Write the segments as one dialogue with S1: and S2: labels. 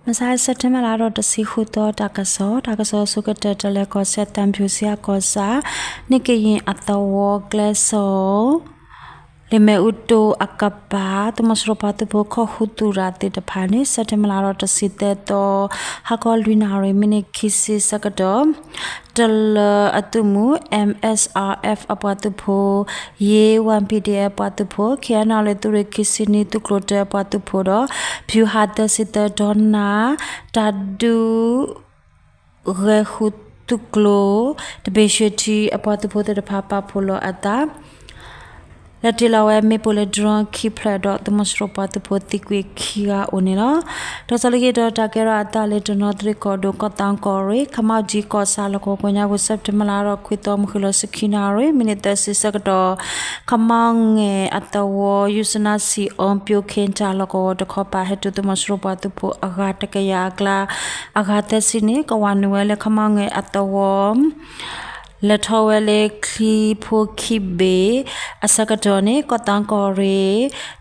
S1: မဆိုင်စက်တမလာတော့တစီခုတော့တကဆောစုကတတလဲကောဆက်တံဖြူစရာကောစာနိကရင်အတဝကလဆောလေမေဥတိုအကပါတမစရပတ်ဘခခုတူရာတေတဖာနေစက်တမလာတော့တစီတဲ့တော့ဟာကောလူနာရီမိနစ်ခိစီစကတော့တလအတုမူ MSRF အပတ်တူဖိုယေ 1PDF ပတ်တူဖိုခဲနာလေတူရခိစီနီတူကလိုတဲပတ်တူဖိုတော့ဖြူဟာတစစ်တဒေါနာတဒူရေခုတူကလိုတဘေရှိတီအပတ်တူဖိုတဲ့ဖာပါဖိုလိုအတာလက်တီလာဝဲမေပိုလေဒရွန်ခိဖလာတော့တမစရပတ်တူဖိုတိကွေခီယာအိုနေနော်တော့စလကေတော့တကရအတာလေတနော်တရကောဒိုကတန်ကောရီခမောက်ကြီးကောဆာလကောကိုညာကိုစက်တမလာတော့ခွေတော်မခလစခိနာရီမိနစ်တဆစကတော့ခမောင်ငယ်အတဝယူစနာစီအွန်ပြိုခင်းချလကောတခောပါဟက်တမစရပတ်တူဖိုအဂါတကရကလာအဂါတစီနေကဝနဝဲလေခမောင်ငယ်အတဝလက်ထော်ဝဲလေခလီဖိုခိဘေအစကတော်နေကတန်ကောရီ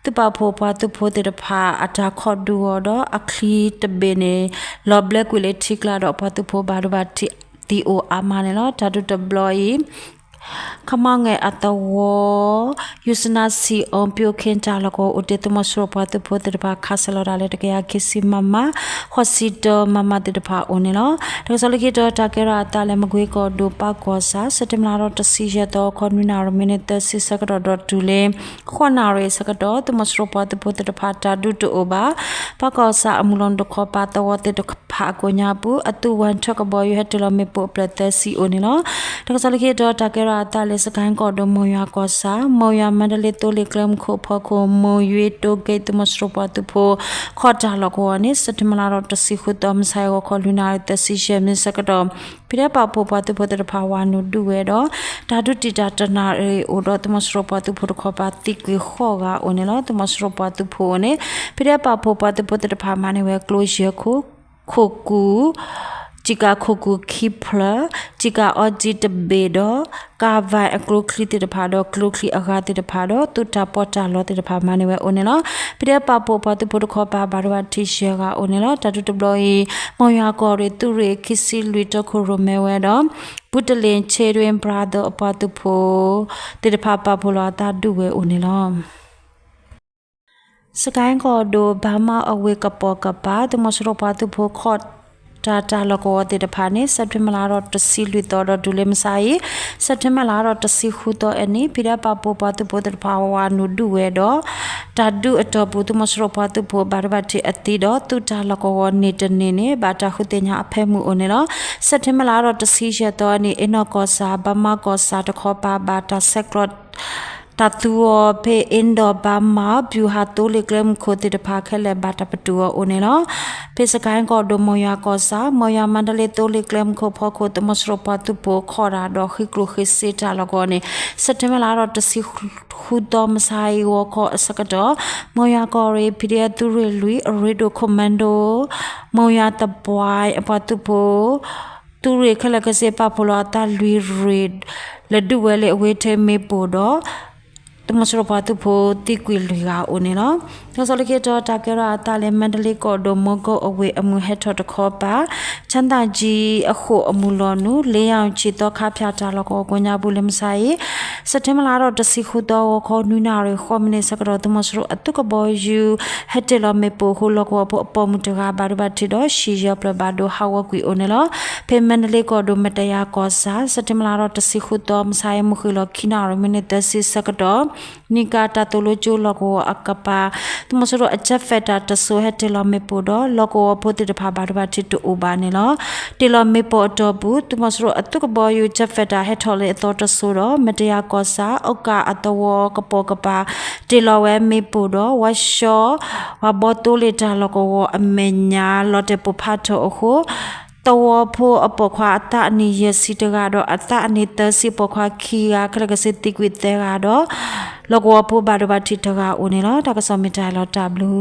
S1: သူပဖိုပွားသူဖိုတေတဖာအတာခေါ်ဒူတော့အခလီတဘေနေလော့ဘလက်ကွေလေထိကလာတော့ဖသူဖိုဘာဒဘာတီအိုအာမနေလို့ဓာတုတဘလော်ဤခမငယ်အတဝယူစနာစီအွန်ပြိုခင်းကြလကိုဥတေတမစရပတ်ဖို့တပါခါဆလရလေတကရခိစီမမဟောစီတမမတတဖာအိုနေလို့ဒါဆိုလကေတော့တကရအတလည်းမကွေးကောဒိုပါကောစာစတမလာတော့တစီရတော့ခွန်နာရမိနစ်တစီစကတော့တူလေခွန်နာရစကတော့တမစရပတ်ဖို့တဖာတာဒုတိုဘာပါကောစာအမူလွန်တခောပါတော့တဖာကိုညာပူအတူဝန်ထကဘောရဟတလမေပိုပလတစီအိုနေလို့ဒါဆိုလကေတော့တကရအတလည်းစကိုင်းကောဒမောရကောစာမောရမန္တလေးတိုလီကလမ်ခိုဖခိုမိုရွေတိုဂေတမစရပတ်ဖို့ခေါ်တာလကောနေစတမလာတော့တစီခုတော့မဆိုင်ကိုခေါ်လူနာတစီရှေမစကတော့ပြတဲ့ပဖို့ပတ်ဖို့တဖာဝါနုဒူဝဲတော့ဓာတုတိတာတနာရေအိုတော့တမစရပတ်ဖို့ခေါ်ပါတိကွေခေါ်ကအိုနေလို့တမစရပတ်ဖို့နေပြတဲ့ပဖို့ပတ်ဖို့တဖာမနေဝဲကလိုရှေခိုကူจิกาโคกูคิพลจิกาออจิตเบดกาไวอโกลคลิติตพาดกลุคลิอากาติตพาดตุตาปอตาลอติตพามาเนวโอเนลปิเดปาโปปาตุปตุขอบาบารวาทิเชกาโอเนลตาตุตบลอยมอยากอเรตุเรคิซิลุยตโคโรเมเวดบุตเลนเชเรนบราดอปาตุโพติตพาปาโพลาตาดุเวโอเนลสกายก็โดบามาอเวกปอกปาตมสโรปาตุโพคอတာလကောတေတဖာနေစက်တမလာတော့တစီလွီတော့ဒူလေမဆိုင်စက်တမလာတော့တစီခုတော့အနိပြပပပတုပတဖာဝါနုဒူဝဲတော့တဒုအတော်ဘူးတမစရပတုဘောဘာဘတိအတိတော့သူတာလကောနေတနေနေဘာတာခုတင်ညာအဖဲမှုအိုနေတော့စက်တမလာတော့တစီရတော့နေအနောကောစာဘမကောစာတခောပါဘာတာဆက်ကလော့တတူဖေအင်ဒဘာမာဘျူဟာတိုလီဂရမ်ခိုတိတဖာခဲလေဘာတပတူအိုနေနော်ဖေစကိုင်းကောဒိုမိုယာကောစာမိုယာမန္တလေးတိုလီဂရမ်ခိုဖောခိုတမစရပတူပိုခေါ်ရာတော့ခိကလုခိစီတာလကောနေစက်တမလာတော့တစီခုတော်မဆိုင်ဝခောစကတော့မိုယာကောရီပီဒီယတူရီလူရီဒိုကွန်မန်ဒိုမိုယာတပွိုင်အပတူပိုတူရီခလကစေပါပိုလာတာလူရီလဒူဝဲလေအဝေးထဲမေပိုတော့တမစရပတူဖိုတိကွေလူကအိုနေနော်ဒါဆိုလကေတော့တကရအတာလေမန္တလေးကောဒိုမိုကိုအဝေအမှုဟက်ထော်တခောပါချန်တာကြီးအခုအမှုလောနုလေးအောင်ချီတော့ခါဖြာတာလကောကိုညာဘူးလေမဆိုင်စက်တမလာတော့တစီခုတော့ခေါနူနာရခေါမနေစကတော့တမစရအတုကဘောယူဟက်တလမေပိုဟိုလကောအပေါ်မှုတကဘာရဘတိတော့ရှီရပဘဒိုဟာဝကွီအိုနေလောဖေမန္တလေးကောဒိုမတယာကောစာစက်တမလာတော့တစီခုတော့မဆိုင်မှုခလခိနာရမနေတစီစကတော့နိကာတာတိုလိုချိုလကောအကပါတမစရအချက်ဖက်တာတဆိုဟက်တလမေပိုတော့လကောဖို့တိတဖာဘာဘာတိတူဘာနေလောတလမေပိုတော့ဘူးတမစရအတုကဘောယူချက်ဖက်တာဟက်ထော်လေအတော်တဆိုတော့မတရားကောစာအောက်ကအတဝကပေါ်ကပါတလဝဲမေပိုတော့ဝါရှောဝဘောတိုလေတာလကောအမေညာလော်တပဖတ်တော့အခုตัวผู้อปควาตานิยสิตกาดอตานิตสิปควาคีกากระกสิติกวิตกาดอลกวผู้บาดบาทิตกาอุนิลตากสมิตาลตาบลู